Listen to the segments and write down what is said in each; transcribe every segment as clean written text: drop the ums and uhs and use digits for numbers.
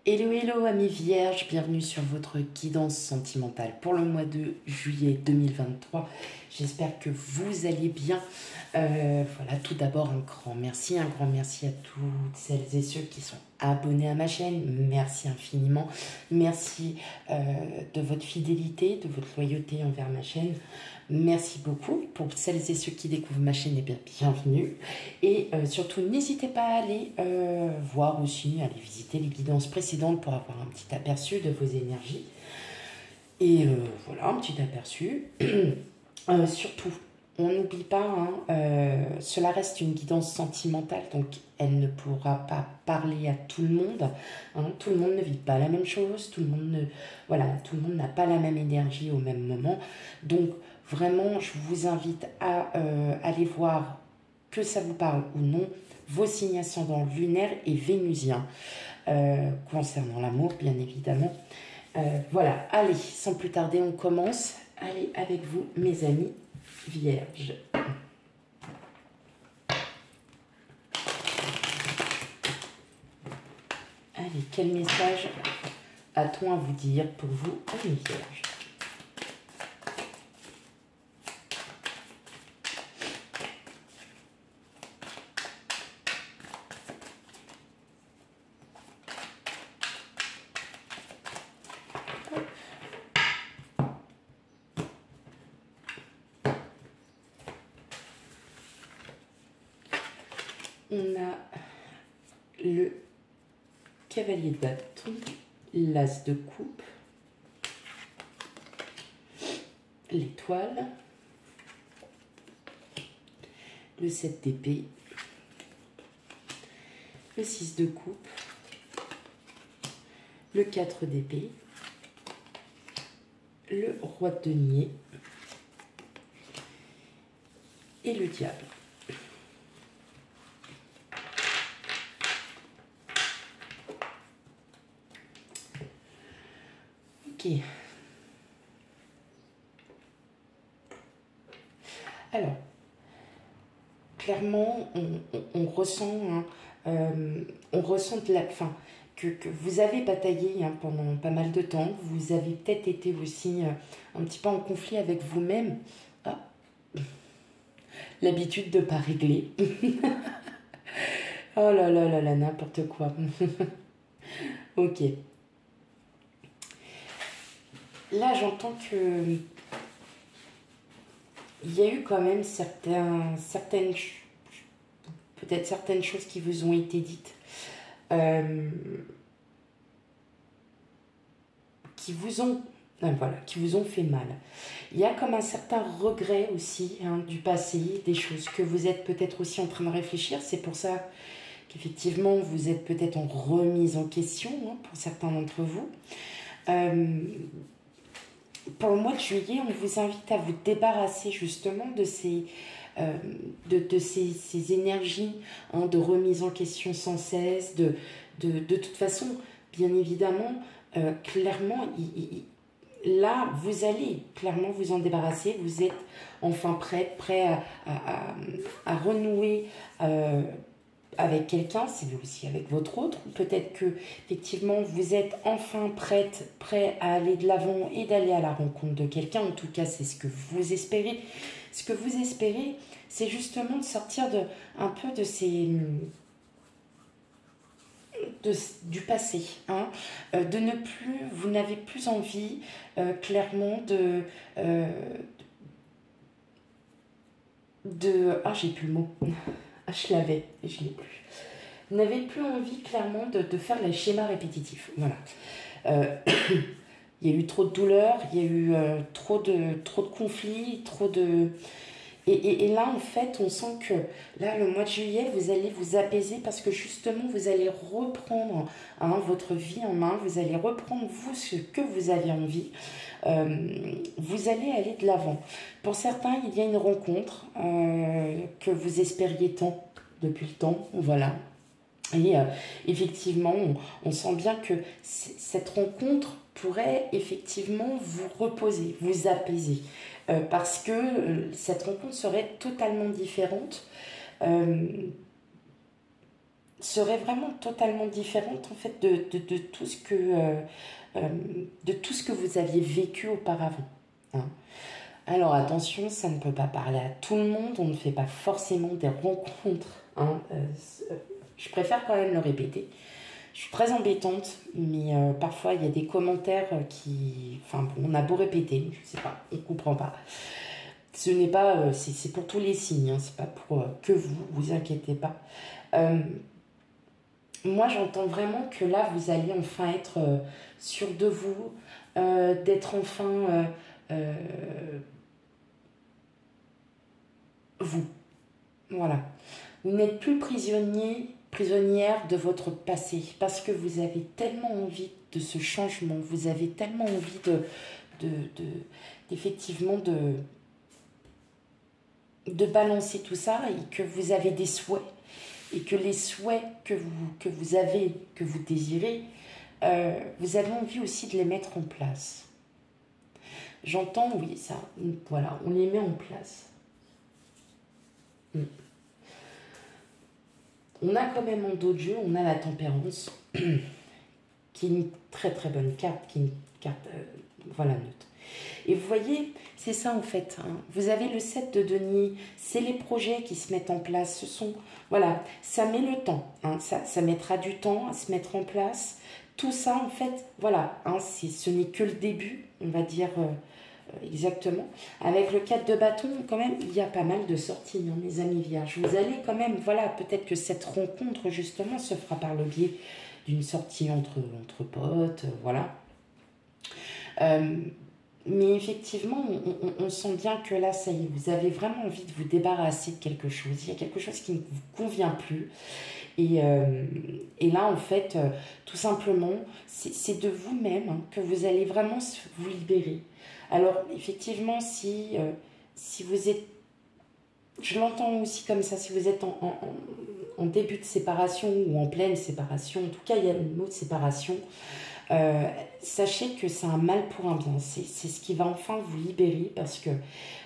Hello, hello, amis vierges, bienvenue sur votre guidance sentimentale pour le mois de juillet 2023. J'espère que vous allez bien. Voilà, tout d'abord un grand merci à toutes celles et ceux qui sont abonnés à ma chaîne. Merci infiniment. Merci de votre fidélité, de votre loyauté envers ma chaîne. Merci beaucoup. Pour celles et ceux qui découvrent ma chaîne, eh bien, bienvenue. Et surtout, n'hésitez pas à aller voir aussi, aller visiter les guidances précédentes pour avoir un petit aperçu de vos énergies. Et voilà, un petit aperçu. Surtout, on n'oublie pas, cela reste une guidance sentimentale, donc elle ne pourra pas parler à tout le monde. Tout le monde ne vit pas la même chose, tout le monde n'a pas la même énergie au même moment. Donc, vraiment, je vous invite à aller voir, que ça vous parle ou non, vos signes ascendants lunaires et vénusiens, concernant l'amour, bien évidemment. Voilà, allez, sans plus tarder, on commence. Allez, avec vous, mes amis vierges. Allez, quel message a-t-on à vous dire pour vous, amis vierges? On a le cavalier de bâton, l'as de coupe, l'étoile, le 7 d'épée, le 6 de coupe, le 4 d'épée, le roi de denier et le diable. Ok. Alors, clairement, on ressent, on ressent de la fin, que vous avez bataillé pendant pas mal de temps. Vous avez peut-être été aussi un petit peu en conflit avec vous-même. Ah, l'habitude de ne pas régler. Oh là là là là, n'importe quoi. Ok. Là, j'entends que il y a eu quand même peut-être certaines choses qui vous ont été dites, qui vous ont fait mal. Il y a comme un certain regret aussi du passé, des choses que vous êtes peut-être aussi en train de réfléchir. C'est pour ça qu'effectivement, vous êtes peut-être en remise en question pour certains d'entre vous. Pour le mois de juillet, on vous invite à vous débarrasser justement de ces énergies de remise en question sans cesse. De toute façon, bien évidemment, clairement, là, vous allez clairement vous en débarrasser. Vous êtes enfin prêt à renouer avec quelqu'un, c'est aussi avec votre autre. Peut-être que effectivement vous êtes enfin prêt à aller de l'avant et d'aller à la rencontre de quelqu'un. En tout cas, c'est ce que vous espérez. Ce que vous espérez, c'est justement de sortir un peu de du passé, de ne plus, vous n'avez plus envie clairement j'ai plus le mot. Ah, je l'avais, et je l'ai plus. Vous n'avez plus envie, clairement, de faire les schémas répétitifs. Voilà. Il y a eu trop de douleurs, il y a eu trop de conflits, Et là, en fait, on sent que, là, le mois de juillet, vous allez vous apaiser parce que, justement, vous allez reprendre votre vie en main. Vous allez reprendre, vous, ce que vous avez envie. Vous allez aller de l'avant. Pour certains, il y a une rencontre que vous espériez tant depuis le temps, voilà. Et effectivement, on sent bien que cette rencontre pourrait effectivement vous reposer, vous apaiser, parce que cette rencontre serait totalement différente. serait vraiment totalement différente en fait de tout ce que, de tout ce que vous aviez vécu auparavant. Hein. Alors attention, ça ne peut pas parler à tout le monde, on ne fait pas forcément des rencontres. Hein. Je préfère quand même le répéter. Je suis très embêtante, mais parfois il y a des commentaires qui... Enfin bon, on a beau répéter, je sais pas, on comprend pas. Ce n'est pas... c'est pour tous les signes, hein, c'est pas pour que vous, vous inquiétez pas. Moi j'entends vraiment que là vous allez enfin être sûr de vous, d'être enfin euh, vous. Voilà. Vous n'êtes plus prisonnier, prisonnière de votre passé parce que vous avez tellement envie de ce changement, vous avez tellement envie de, de, effectivement de balancer tout ça et que vous avez des souhaits et que les souhaits que vous avez, que vous désirez, vous avez envie aussi de les mettre en place. J'entends, oui, ça, voilà, on les met en place. On a quand même en dos de jeu, on a la tempérance, qui est une très très bonne carte, qui est une carte, voilà, neutre. Et vous voyez, c'est ça en fait. Hein. Vous avez le 7 de denier, c'est les projets qui se mettent en place. Ce sont, voilà, ça met le temps. Hein, ça mettra du temps à se mettre en place. Tout ça en fait, voilà, hein, ce n'est que le début, on va dire exactement. Avec le 4 de bâton, quand même, il y a pas mal de sorties, hein, mes amis vierges. Vous allez quand même, voilà, peut-être que cette rencontre justement se fera par le biais d'une sortie entre potes, voilà. Mais effectivement, on sent bien que là, ça y est, vous avez vraiment envie de vous débarrasser de quelque chose. Il y a quelque chose qui ne vous convient plus. Et là, en fait, tout simplement, c'est de vous-même hein, que vous allez vraiment vous libérer. Alors, effectivement, si vous êtes... Je l'entends aussi comme ça, si vous êtes en début de séparation ou en pleine séparation, en tout cas, il y a le mot de séparation, sachez que c'est un mal pour un bien. C'est ce qui va enfin vous libérer parce que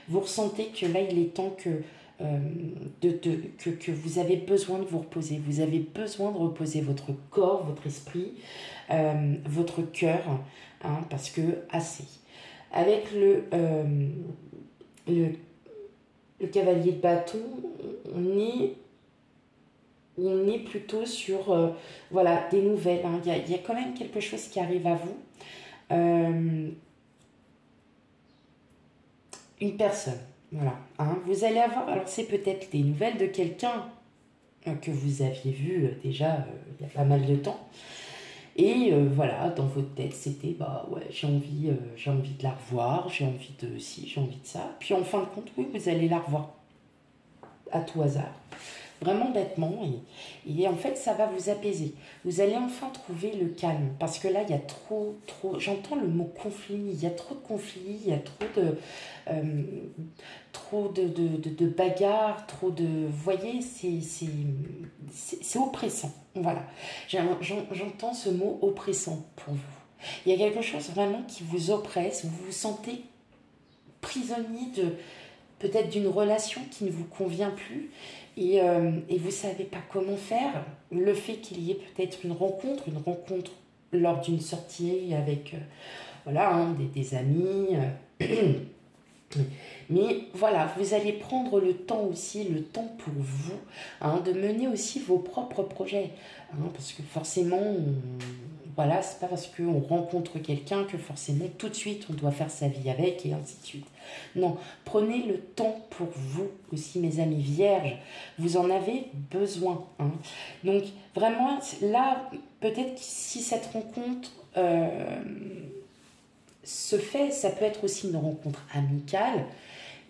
vous ressentez que là, il est temps que vous avez besoin de vous reposer. Vous avez besoin de reposer votre corps, votre esprit, votre cœur, hein, parce que assez. Avec le cavalier de bâton, on est plutôt sur voilà, des nouvelles. Hein. Il y a quand même quelque chose qui arrive à vous. Une personne. Voilà. Hein. Vous allez avoir, alors c'est peut-être des nouvelles de quelqu'un que vous aviez vu déjà il y a pas mal de temps. Et voilà, dans votre tête, c'était bah ouais, j'ai envie de la revoir, j'ai envie de ci, j'ai envie de ça. Puis en fin de compte, oui, vous allez la revoir à tout hasard. Vraiment bêtement. Et en fait, ça va vous apaiser. Vous allez enfin trouver le calme. Parce que là, il y a trop... J'entends le mot conflit. Il y a trop de conflits, il y a trop de bagarres, trop de... Vous voyez, c'est oppressant. Voilà. J'entends ce mot oppressant pour vous. Il y a quelque chose vraiment qui vous oppresse. Vous vous sentez prisonnier peut-être d'une relation qui ne vous convient plus et vous ne savez pas comment faire. Le fait qu'il y ait peut-être une rencontre lors d'une sortie avec voilà, hein, des amis. Mais voilà, vous allez prendre le temps aussi, le temps pour vous, hein, de mener aussi vos propres projets. Hein, parce que forcément, voilà, c'est pas parce qu'on rencontre quelqu'un que forcément tout de suite on doit faire sa vie avec et ainsi de suite. Non, prenez le temps pour vous aussi, mes amis vierges. Vous en avez besoin. Hein. Donc vraiment, là, peut-être que si cette rencontre se fait, ça peut être aussi une rencontre amicale,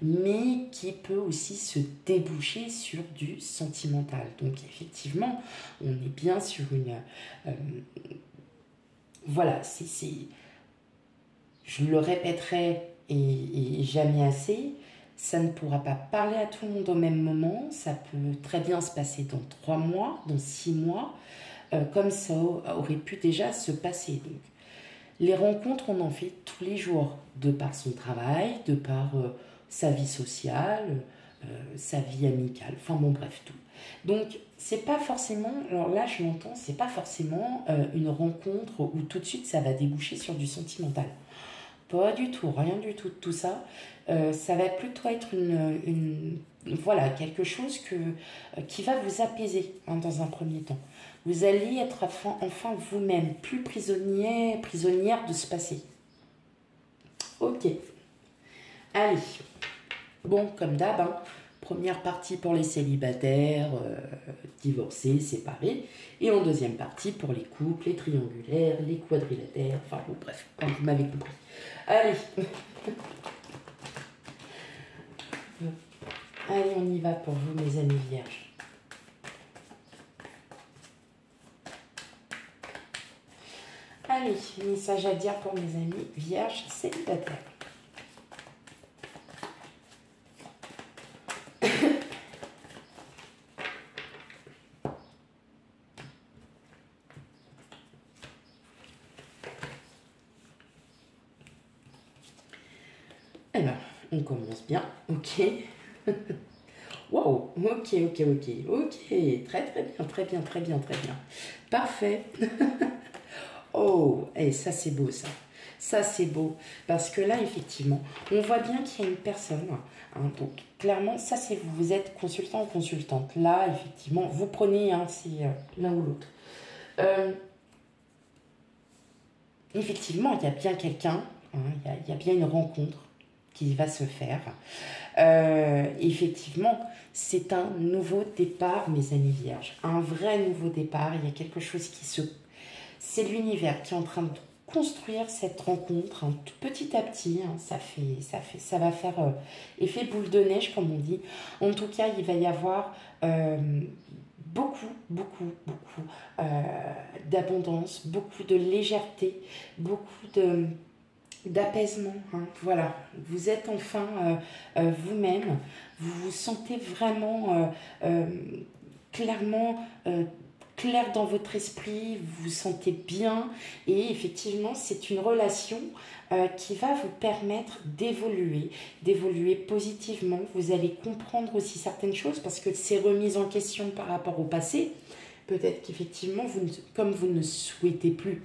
mais qui peut aussi se déboucher sur du sentimental. Donc effectivement, on est bien sur une... voilà, je le répéterai et jamais assez, ça ne pourra pas parler à tout le monde au même moment, ça peut très bien se passer dans 3 mois, dans 6 mois, comme ça aurait pu déjà se passer. Donc, les rencontres, on en fait tous les jours, de par son travail, de par sa vie sociale, sa vie amicale, enfin bon bref tout. Donc c'est pas forcément, alors là je l'entends, c'est pas forcément une rencontre où tout de suite ça va déboucher sur du sentimental. Pas du tout, rien du tout de tout ça. Ça va plutôt être voilà, quelque chose qui va vous apaiser hein, dans un premier temps. Vous allez être enfin vous-même, plus prisonnière de ce passé. Ok, allez. Bon, comme d'hab, hein, première partie pour les célibataires, divorcés, séparés. Et en deuxième partie pour les couples, les triangulaires, les quadrilatères. Enfin bon, bref, vous m'avez compris. Allez. Allez, on y va pour vous, mes amis vierges. Allez, message à dire pour mes amis vierges célibataires. Alors, on commence bien, ok. Wow, ok. Très bien. Parfait. Oh, et ça c'est beau ça. Ça c'est beau. Parce que là, effectivement, on voit bien qu'il y a une personne. Hein, donc, clairement, ça c'est vous êtes consultant ou consultante. Là, effectivement, vous prenez hein, c'est l'un ou l'autre. Effectivement, il y a bien quelqu'un, hein, il y a bien une rencontre qui va se faire. Effectivement, c'est un nouveau départ, mes amis vierges. Un vrai nouveau départ. Il y a quelque chose qui se... C'est l'univers qui est en train de construire cette rencontre hein, petit à petit. Hein, ça va faire effet boule de neige, comme on dit. En tout cas, il va y avoir beaucoup d'abondance, beaucoup de légèreté, beaucoup d'apaisement. Hein. Voilà, vous êtes enfin vous-même, vous vous sentez vraiment clairement clair dans votre esprit, vous vous sentez bien et effectivement c'est une relation qui va vous permettre d'évoluer positivement. Vous allez comprendre aussi certaines choses parce que ces remises en question par rapport au passé, peut-être qu'effectivement, comme vous ne souhaitez plus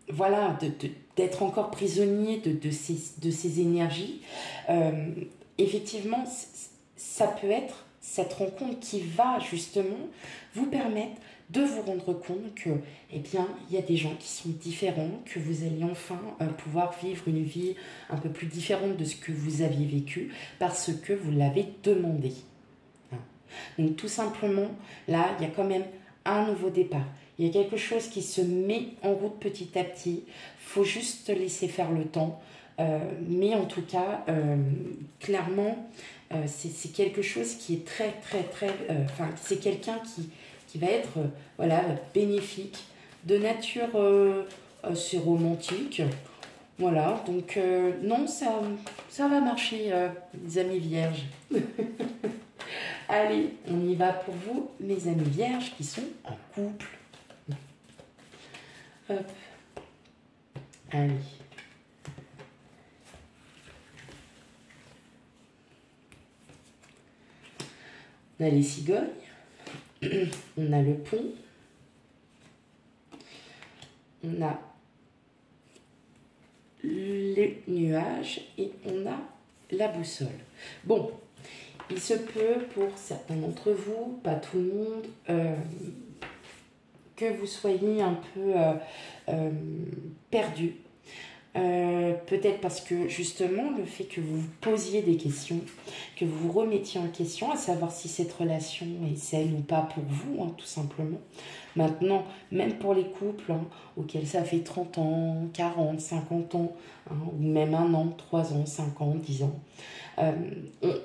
voilà, d'être encore prisonnier de ces énergies, effectivement, ça peut être cette rencontre qui va justement vous permettre de vous rendre compte que, eh bien, il y a des gens qui sont différents, que vous allez enfin pouvoir vivre une vie un peu plus différente de ce que vous aviez vécu parce que vous l'avez demandé. Donc tout simplement, là, il y a quand même un nouveau départ. Il y a quelque chose qui se met en route petit à petit. Il faut juste laisser faire le temps. Mais en tout cas, clairement, c'est quelque chose qui est très. Enfin, c'est quelqu'un qui va être voilà, bénéfique. De nature, c'est romantique. Voilà, donc non, ça va marcher, les amis vierges. Allez, on y va pour vous, mes amis vierges qui sont en couple. Hop. Allez. On a les cigognes. On a le pont. On a les nuages et on a la boussole. Bon. Il se peut, pour certains d'entre vous, pas tout le monde, que vous soyez un peu perdu. Peut-être parce que, justement, le fait que vous vous posiez des questions, que vous vous remettiez en question, à savoir si cette relation est saine ou pas pour vous, hein, tout simplement. Maintenant, même pour les couples hein, auxquels ça fait 30 ans, 40, 50 ans, hein, ou même 1 an, 3 ans, 5 ans, 10 ans,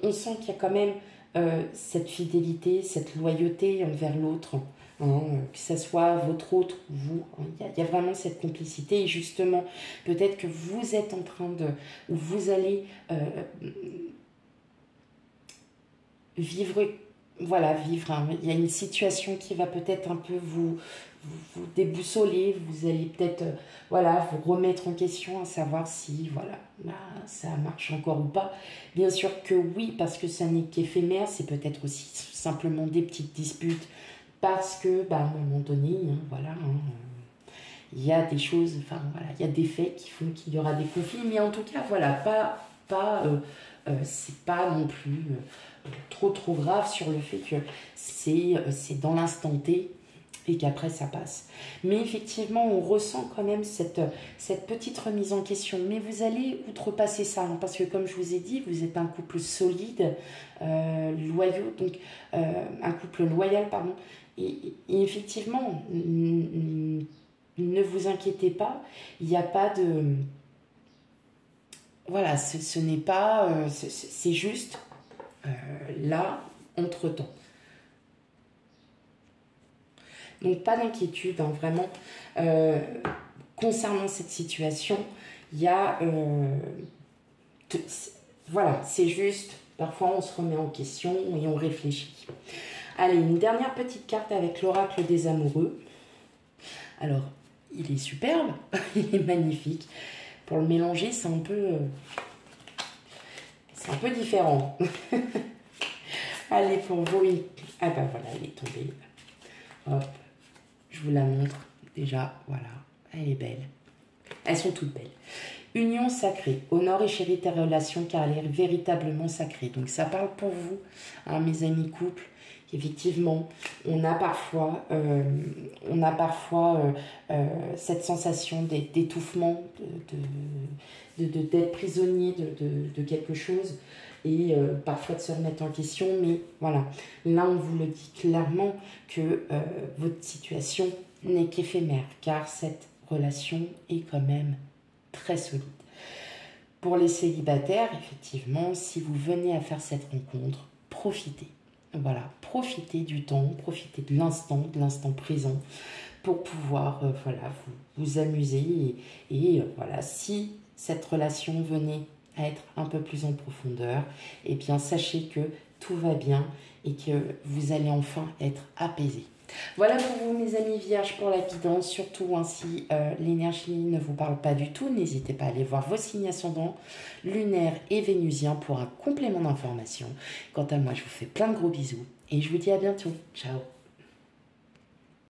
on sent qu'il y a quand même cette fidélité, cette loyauté envers l'autre, hein, que ce soit votre autre ou vous. Hein, il y a vraiment cette complicité et justement, peut-être que vous êtes en train de... ou vous allez vivre... Voilà, vivre. Hein, il y a une situation qui va peut-être un peu vous déboussoler, vous allez peut-être voilà, vous remettre en question à savoir si voilà, bah, ça marche encore ou pas. Bien sûr que oui, parce que ça n'est qu'éphémère, c'est peut-être aussi simplement des petites disputes, parce que bah, à un moment donné, hein, voilà, hein, il y a des choses, enfin voilà, il y a des faits qui font qu'il y aura des conflits, mais en tout cas, voilà, c'est pas non plus trop grave sur le fait que c'est dans l'instant T et qu'après ça passe. Mais effectivement, on ressent quand même cette petite remise en question. Mais vous allez outrepasser ça, hein, parce que comme je vous ai dit, vous êtes un couple solide, loyaux, donc un couple loyal, pardon. Et effectivement, ne vous inquiétez pas, il n'y a pas de... Voilà, ce n'est pas... c'est juste là, entre-temps. Donc pas d'inquiétude, hein, vraiment. Concernant cette situation, il y a... voilà, c'est juste, parfois on se remet en question et on réfléchit. Allez, une dernière petite carte avec l'oracle des amoureux. Alors, il est superbe, il est magnifique. Pour le mélanger, c'est un peu différent. Allez, pour vous, ah bah voilà, elle est tombée. Hop, je vous la montre. Déjà, voilà, elle est belle. Elles sont toutes belles. Union sacrée. Honore et chéris tes relations car elle est véritablement sacrée. Donc ça parle pour vous, hein, mes amis couples. Effectivement, on a parfois cette sensation d'étouffement, d'être prisonnier de quelque chose et parfois de se remettre en question. Mais voilà, là on vous le dit clairement que votre situation n'est qu'éphémère car cette relation est quand même très solide. Pour les célibataires, effectivement, si vous venez à faire cette rencontre, profitez. Voilà, profitez du temps, profitez de l'instant présent pour pouvoir voilà, vous amuser. Et voilà, si cette relation venait à être un peu plus en profondeur, eh bien sachez que tout va bien et que vous allez enfin être apaisé. Voilà pour vous mes amis vierges pour la guidance, surtout hein, si l'énergie ne vous parle pas du tout, n'hésitez pas à aller voir vos signes ascendants, lunaire et vénusien pour un complément d'information. Quant à moi, je vous fais plein de gros bisous et je vous dis à bientôt. Ciao.